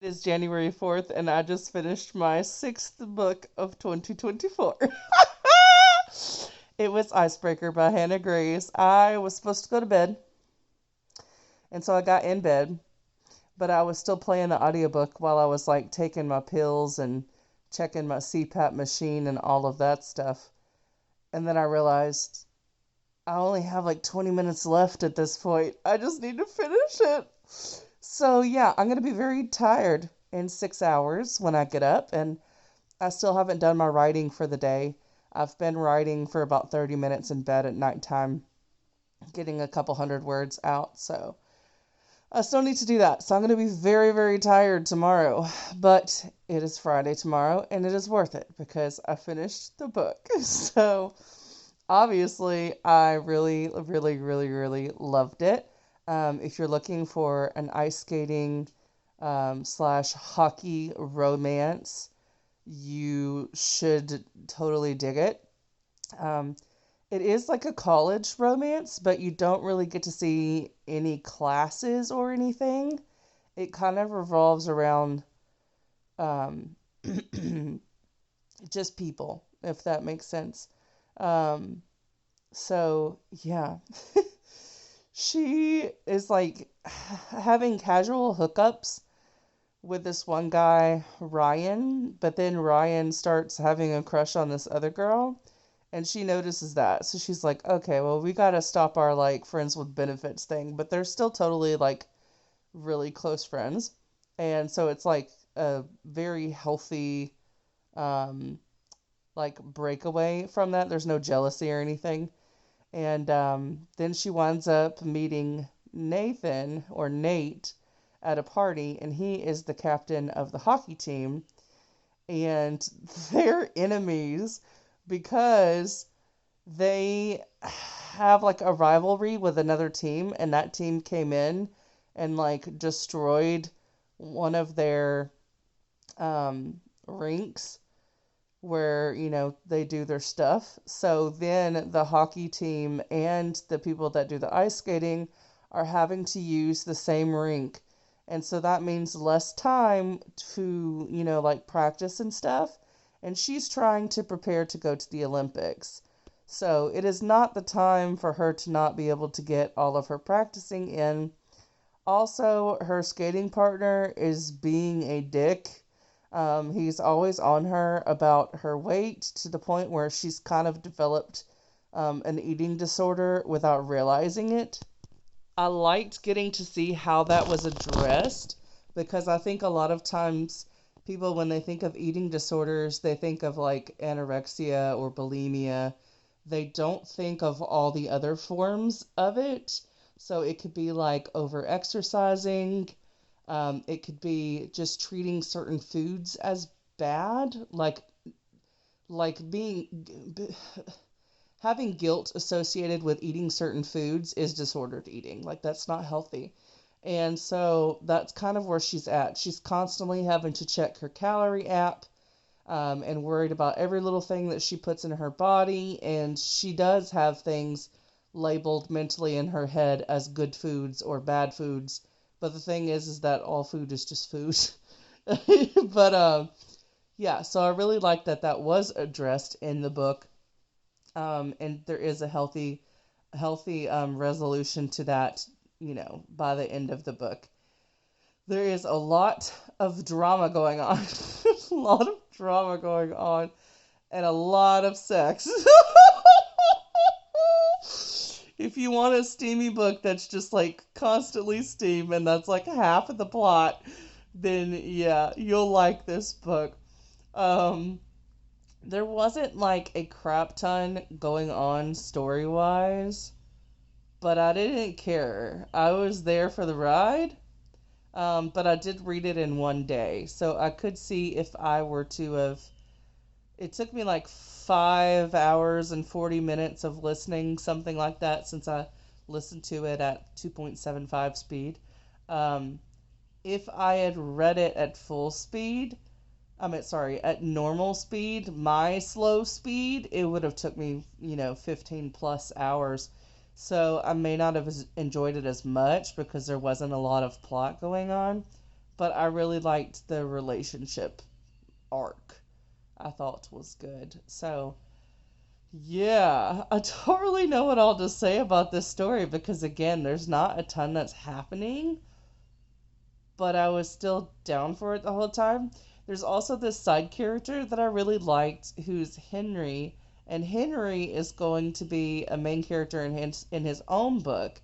It is January 4th, and I just finished my sixth book of 2024. It was Icebreaker by Hannah Grace. I was supposed to go to bed, and so I got in bed, but I was still playing the audiobook while I was like taking my pills and checking my CPAP machine and all of that stuff. And then I realized I only have like 20 minutes left at this point. I just need to finish it. So, yeah, I'm going to be very tired in 6 hours when I get up, and I still haven't done my writing for the day. I've been writing for about 30 minutes in bed at nighttime, getting a couple hundred words out. So, I still need to do that. So, I'm going to be very, very tired tomorrow. But it is Friday tomorrow, and it is worth it because I finished the book. So, obviously, I really, really, really, really loved it. If you're looking for an ice skating slash hockey romance, you should totally dig it. Um, it is like a college romance, but you don't really get to see any classes or anything. It kind of revolves around um, just people, if that makes sense. Um, so, yeah. She is like having casual hookups with this one guy, Ryan, but then Ryan starts having a crush on this other girl, and she notices that. So she's like, okay, well, we gotta stop our like friends with benefits thing, but they're still totally like really close friends. And so it's like a very healthy, um, like breakaway from that. There's no jealousy or anything. And then she winds up meeting Nathan or Nate at a party, and he is the captain of the hockey team. And they're enemies because they have like a rivalry with another team, and that team came in and like destroyed one of their rinks where, they do their stuff. So then the hockey team and the people that do the ice skating are having to use the same rink. And so that means less time to, like practice and stuff. And she's trying to prepare to go to the Olympics. So it is not the time for her to not be able to get all of her practicing in. Also, her skating partner is being a dick. He's always on her about her weight to the point where she's kind of developed an eating disorder without realizing it. I liked getting to see how that was addressed because I think a lot of times people, when they think of eating disorders, they think of like anorexia or bulimia. They don't think of all the other forms of it. So it could be like over exercising. It could be just treating certain foods as bad, like having guilt associated with eating certain foods is disordered eating. Like that's not healthy. And so that's kind of where she's at. She's constantly having to check her calorie app and worried about every little thing that she puts in her body. And she does have things labeled mentally in her head as good foods or bad foods. But the thing is that all food is just food. But yeah, so I really like that that was addressed in the book, and there is a healthy resolution to that, by the end of the book. There is a lot of drama going on, a lot of drama going on, and a lot of sex. If you want a steamy book that's just like constantly steam and that's like half of the plot, then yeah, you'll like this book. Um, there wasn't like a crap ton going on story wise, but I didn't care. I was there for the ride. But I did read it in one day, so I could see if I were to have. It took me like 5 hours and 40 minutes of listening, something like that, since I listened to it at 2.75 speed. Um, if I had read it at full speed, sorry, at normal speed, my slow speed, it would have took me, 15 plus hours. So I may not have enjoyed it as much because there wasn't a lot of plot going on. but I really liked the relationship arc. I thought was good. So, yeah, I don't really know what all to say about this story because, again, there's not a ton that's happening, but I was still down for it the whole time. There's also this side character that I really liked who's Henry, and Henry is going to be a main character in his own book,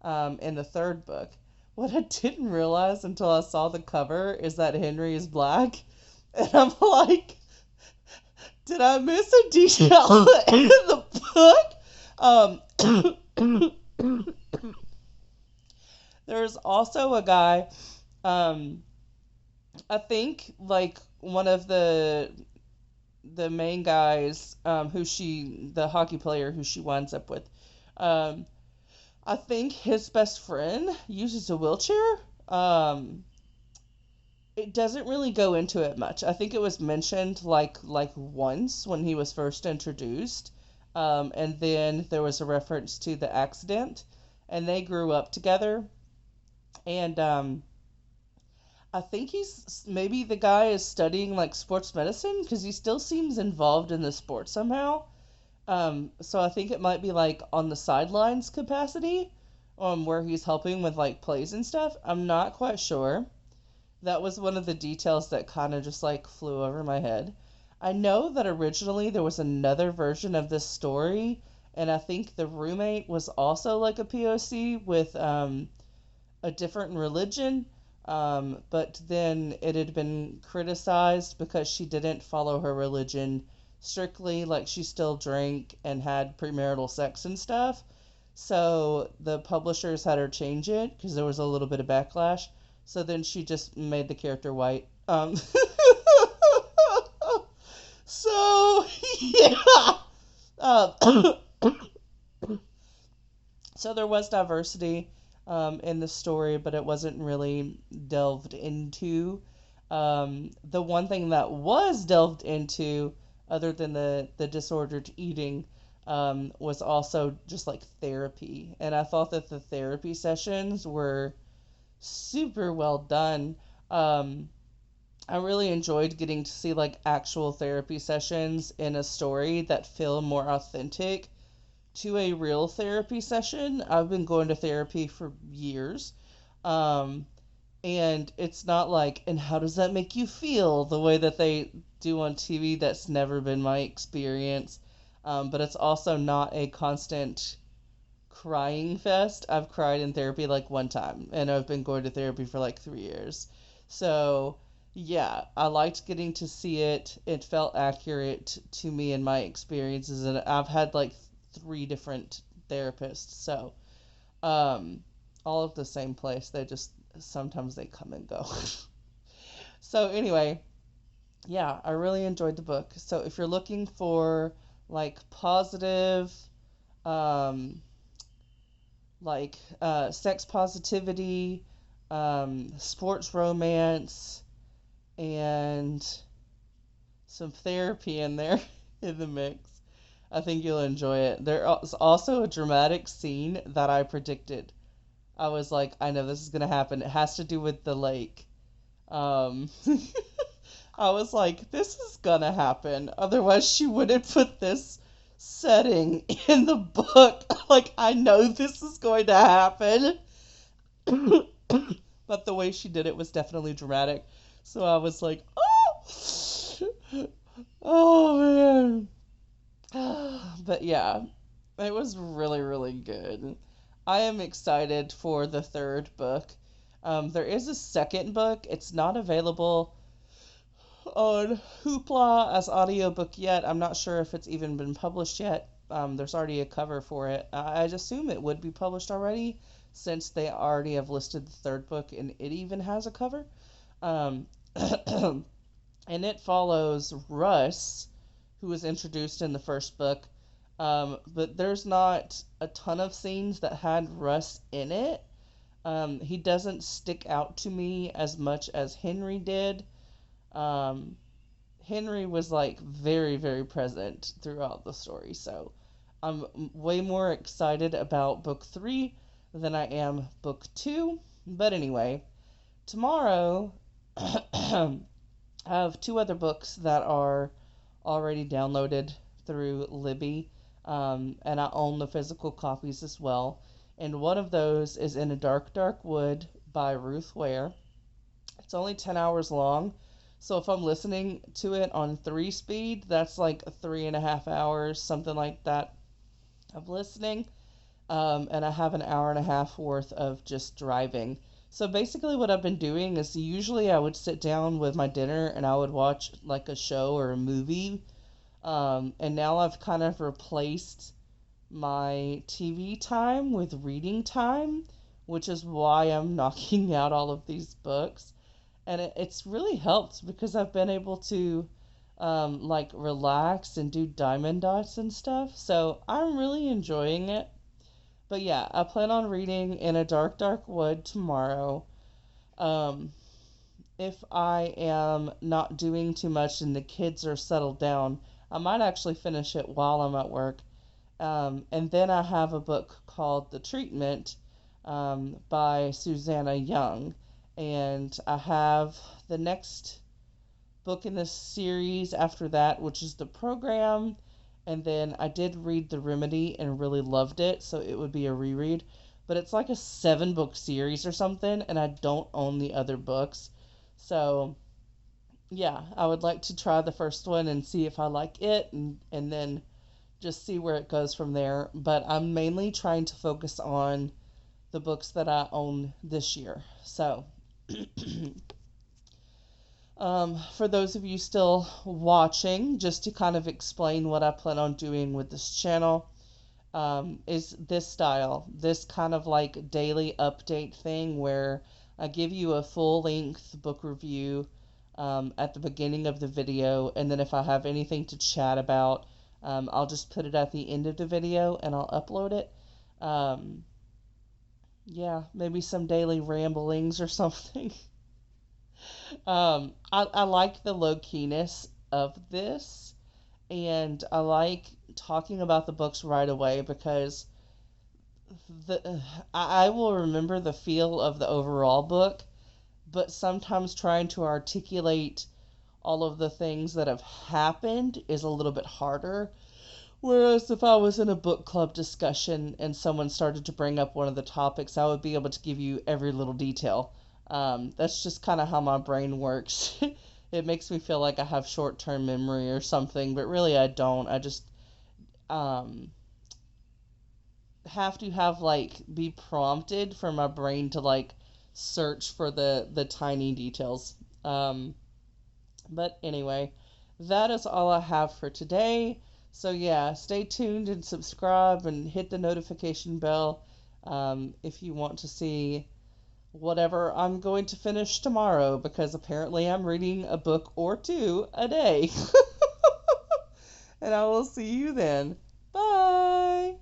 in the third book. What I didn't realize until I saw the cover is that Henry is black, and I'm like, did I miss a detail in the book? There's also a guy, um, I think like one of the main guys, the hockey player who she winds up with, um, I think his best friend uses a wheelchair. Um, it doesn't really go into it much. I think it was mentioned like once when he was first introduced, and then there was a reference to the accident, and they grew up together, and I think he's maybe the guy is studying like sports medicine because he still seems involved in the sport somehow. So I think it might be like on the sidelines capacity, where he's helping with like plays and stuff. I'm not quite sure. That was one of the details that kind of just like flew over my head. I know that originally there was another version of this story, and I think the roommate was also like a POC with a different religion, but then it had been criticized because she didn't follow her religion strictly, like she still drank and had premarital sex and stuff. So the publishers had her change it because there was a little bit of backlash. So then she just made the character white. So yeah. Um, so there was diversity in the story, but it wasn't really delved into. The one thing that was delved into, other than the disordered eating, was also just like therapy. And I thought that the therapy sessions were super well done. Um, I really enjoyed getting to see like actual therapy sessions in a story that feel more authentic to a real therapy session. I've been going to therapy for years. Um, and it's not like, and how does that make you feel the way that they do on TV? That's never been my experience. But it's also not a constant crying fest. I've cried in therapy like one time, and I've been going to therapy for like 3 years. So, yeah, I liked getting to see it. It felt accurate to me and my experiences, and I've had like three different therapists. So, um, all of the same place. They just sometimes they come and go. So, anyway, yeah, I really enjoyed the book. So, if you're looking for like positive, um, sex positivity, sports romance, and some therapy in there in the mix, I think you'll enjoy it. There is also a dramatic scene that I predicted. I was like, I know this is going to happen. It has to do with the lake. Um, I was like, this is going to happen. Otherwise, she wouldn't put this setting in the book. Like, I know this is going to happen. But the way she did it was definitely dramatic. So I was like, oh, oh man. But yeah, it was really, really good. I am excited for the third book. There is a second book. It's not available on Hoopla as audiobook yet. I'm not sure if it's even been published yet. There's already a cover for it. I'd assume it would be published already since they already have listed the third book and it even has a cover. Um, and it follows Russ, who was introduced in the first book. But there's not a ton of scenes that had Russ in it. He doesn't stick out to me as much as Henry did. Um, Henry was like very, very present throughout the story. So I'm way more excited about book three than I am book two. But anyway, tomorrow I have two other books that are already downloaded through Libby, and I own the physical copies as well. And one of those is In a Dark, Dark Wood by Ruth Ware. It's only 10 hours long, so if I'm listening to it on 3 speed, that's like 3.5 hours, something like that, of listening. And I have an hour and a half worth of just driving. So basically, what I've been doing is usually I would sit down with my dinner and I would watch like a show or a movie. And now I've kind of replaced my TV time with reading time, which is why I'm knocking out all of these books. And it's really helped because I've been able to like relax and do diamond dots and stuff. So I'm really enjoying it. But yeah, I plan on reading In a Dark, Dark Wood tomorrow. Um, if I am not doing too much and the kids are settled down, I might actually finish it while I'm at work. And then I have a book called The Treatment by Susanna Young. And I have the next book in this series after that, which is The Program. And then I did read The Remedy and really loved it, so it would be a reread. But it's like a 7 book series or something, and I don't own the other books. So, yeah, I would like to try the first one and see if I like it, and then just see where it goes from there. But I'm mainly trying to focus on the books that I own this year. So, for those of you still watching, just to kind of explain what I plan on doing with this channel, is this style, this kind of like daily update thing where I give you a full length book review at the beginning of the video, and then if I have anything to chat about, I'll just put it at the end of the video and I'll upload it. Um, yeah, maybe some daily ramblings or something. I like the low keyness of this, and I like talking about the books right away because I will remember the feel of the overall book, but sometimes trying to articulate all of the things that have happened is a little bit harder. Whereas if I was in a book club discussion and someone started to bring up one of the topics, I would be able to give you every little detail. That's just kind of how my brain works. It makes me feel like I have short term memory or something, but really I don't. I just um, have to have like be prompted for my brain to like search for the tiny details. But anyway, that is all I have for today. So yeah, stay tuned and subscribe and hit the notification bell if you want to see whatever I'm going to finish tomorrow, because apparently I'm reading a book or two a day. And I will see you then. Bye.